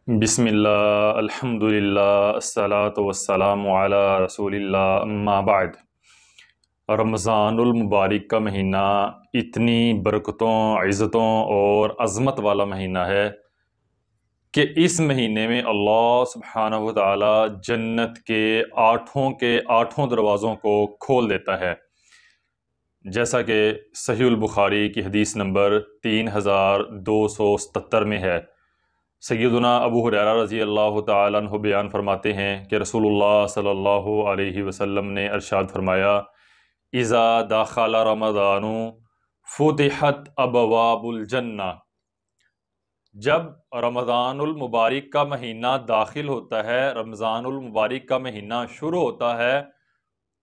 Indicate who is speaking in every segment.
Speaker 1: بسم اللہ الحمدللہ الصلاۃ والسلام علی رسول اللہ اما بعد۔ رمضان المبارک کا مہینہ اتنی برکتوں، عزتوں اور عظمت والا مہینہ ہے کہ اس مہینے میں اللہ سبحانہ و تعالی جنت کے آٹھوں دروازوں کو کھول دیتا ہے، جیسا کہ صحیح البخاری کی حدیث نمبر 3277 میں ہے۔ سیدنا ابو ہریرہ رضی اللہ تعالیٰ عنہ بیان فرماتے ہیں کہ رسول اللہ صلی اللہ علیہ وسلم نے ارشاد فرمایا، اذا دخل رمضان فتحت ابواب الجنہ۔ جب رمضان المبارک کا مہینہ داخل ہوتا ہے، رمضان المبارک کا مہینہ شروع ہوتا ہے،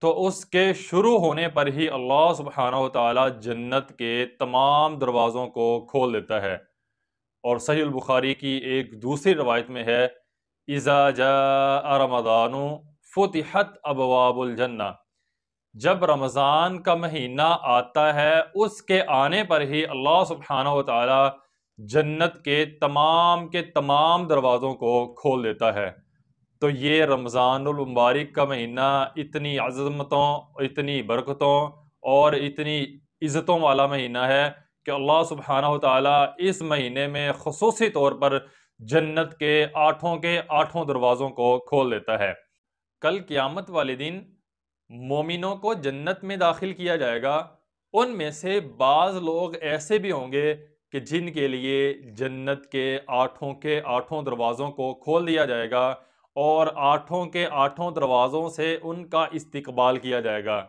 Speaker 1: تو اس کے شروع ہونے پر ہی اللہ سبحانہ و تعالیٰ جنت کے تمام دروازوں کو کھول دیتا ہے۔ اور صحیح البخاری کی ایک دوسری روایت میں ہے، اذا جاء رمضان فتحت ابواب الجنہ۔ جب رمضان کا مہینہ آتا ہے، اس کے آنے پر ہی اللہ سبحانہ و تعالی جنت کے تمام دروازوں کو کھول دیتا ہے۔ تو یہ رمضان المبارک کا مہینہ اتنی عظمتوں، اتنی برکتوں اور اتنی عزتوں والا مہینہ ہے کہ اللہ سبحانہ و تعالیٰ اس مہینے میں خصوصی طور پر جنت کے آٹھوں دروازوں کو کھول دیتا ہے۔ کل قیامت والے دن مومنوں کو جنت میں داخل کیا جائے گا۔ ان میں سے بعض لوگ ایسے بھی ہوں گے کہ جن کے لیے جنت کے آٹھوں دروازوں کو کھول دیا جائے گا اور آٹھوں دروازوں سے ان کا استقبال کیا جائے گا۔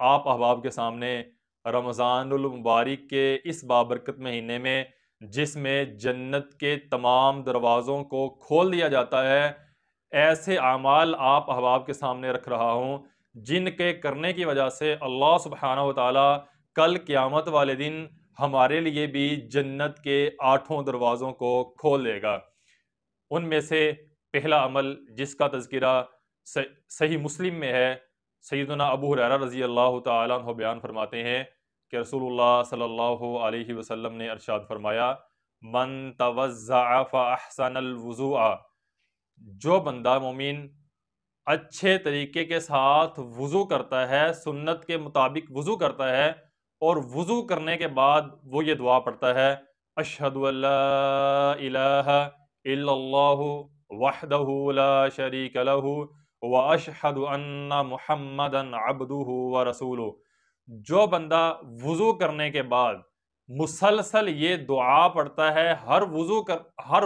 Speaker 1: آپ احباب کے سامنے رمضان المبارک کے اس بابرکت مہینے میں، جس میں جنت کے تمام دروازوں کو کھول دیا جاتا ہے، ایسے اعمال آپ احباب کے سامنے رکھ رہا ہوں جن کے کرنے کی وجہ سے اللہ سبحانہ و تعالیٰ کل قیامت والے دن ہمارے لیے بھی جنت کے آٹھوں دروازوں کو کھول دے گا۔ ان میں سے پہلا عمل جس کا تذکرہ صحیح مسلم میں ہے، سیدنا ابو ہریرہ رضی اللہ تعالیٰ عنہ بیان فرماتے ہیں کہ رسول اللہ صلی اللہ علیہ وسلم نے ارشاد فرمایا، من توضع فاحسن الوضوء۔ جو بندہ مومن اچھے طریقے کے ساتھ وضو کرتا ہے، سنت کے مطابق وضو کرتا ہے، اور وضو کرنے کے بعد وہ یہ دعا پڑھتا ہے، اشہد ان لا الہ الا اللہ وحدہ لا شریک لہ واشہد ان محمدا عبدہ ورسولہ۔ جو بندہ وضو کرنے کے بعد مسلسل یہ دعا پڑھتا ہے، ہر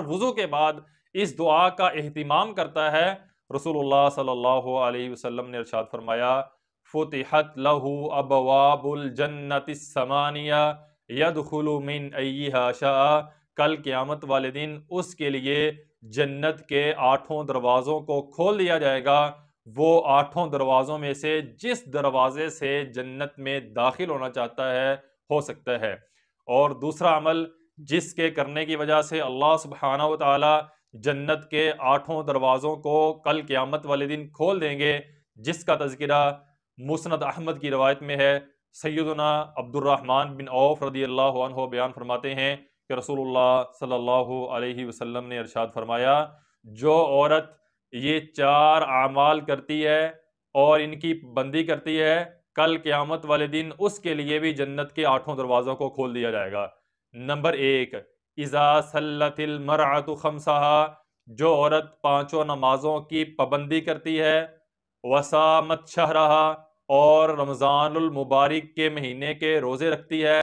Speaker 1: وضو کے بعد اس دعا کا اہتمام کرتا ہے، رسول اللہ صلی اللہ علیہ وسلم نے ارشاد فرمایا، فتحت لہ ابواب الجنت الثمانیہ یدخل من ایہا شاء۔ کل قیامت والے دن اس کے لیے جنت کے آٹھوں دروازوں کو کھول دیا جائے گا۔ وہ آٹھوں دروازوں میں سے جس دروازے سے جنت میں داخل ہونا چاہتا ہے ہو سکتا ہے۔ اور دوسرا عمل جس کے کرنے کی وجہ سے اللہ سبحانہ و تعالی جنت کے آٹھوں دروازوں کو کل قیامت والے دن کھول دیں گے، جس کا تذکرہ مسند احمد کی روایت میں ہے، سیدنا عبد الرحمن بن عوف رضی اللہ عنہ بیان فرماتے ہیں کہ رسول اللہ صلی اللہ علیہ وسلم نے ارشاد فرمایا، جو عورت یہ 4 اعمال کرتی ہے اور ان کی پابندی کرتی ہے، کل قیامت والے دن اس کے لیے بھی جنت کے آٹھوں دروازوں کو کھول دیا جائے گا۔ نمبر 1، اذا صلت المرأة خمسها۔ جو عورت 5 نمازوں کی پابندی کرتی ہے، وصامت شہرہا، اور رمضان المبارک کے مہینے کے روزے رکھتی ہے،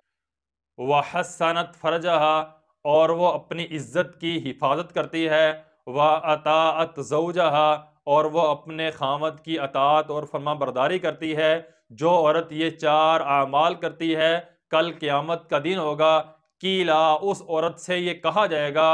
Speaker 1: وحسنت فرجہا، اور وہ اپنی عزت کی حفاظت کرتی ہے، واطاعت زوجہا، اور وہ اپنے خامد کی اطاعت اور فرما برداری کرتی ہے۔ جو عورت یہ 4 اعمال کرتی ہے، کل قیامت کا دن ہوگا، قیلا، اس عورت سے یہ کہا جائے گا،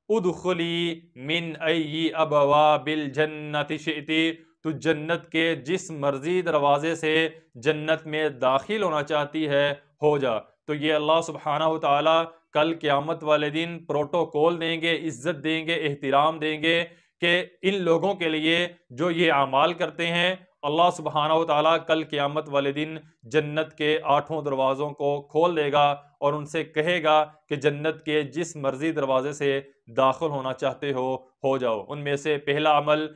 Speaker 1: ادخلی من ای ابواب الجنت شئتی۔ تو جنت کے جس مرضی دروازے سے جنت میں داخل ہونا چاہتی ہے ہو جا۔ تو یہ اللہ سبحانہ و تعالی کل قیامت والے دن پروٹوکول دیں گے، عزت دیں گے، احترام دیں گے کہ ان لوگوں کے لیے جو یہ اعمال کرتے ہیں اللہ سبحانہ و تعالیٰ کل قیامت والے دن جنت کے 8 دروازوں کو کھول دے گا اور ان سے کہے گا کہ جنت کے جس مرضی دروازے سے داخل ہونا چاہتے ہو جاؤ۔ ان میں سے پہلا عمل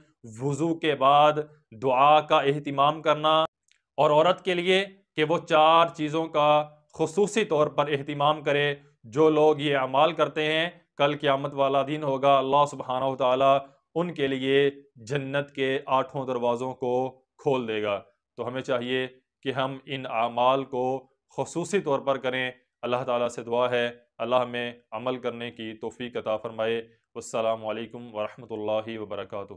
Speaker 1: وضو کے بعد دعا کا اہتمام کرنا، اور عورت کے لیے کہ وہ 4 چیزوں کا خصوصی طور پر اہتمام کرے۔ جو لوگ یہ اعمال کرتے ہیں کل قیامت والا دن ہوگا، اللہ سبحانہ و تعالیٰ ان کے لیے جنت کے 8 دروازوں کو کھول دے گا۔ تو ہمیں چاہیے کہ ہم ان اعمال کو خصوصی طور پر کریں۔ اللہ تعالیٰ سے دعا ہے اللہ ہمیں عمل کرنے کی توفیق عطا فرمائے۔ والسلام علیکم ورحمۃ اللہ وبرکاتہ۔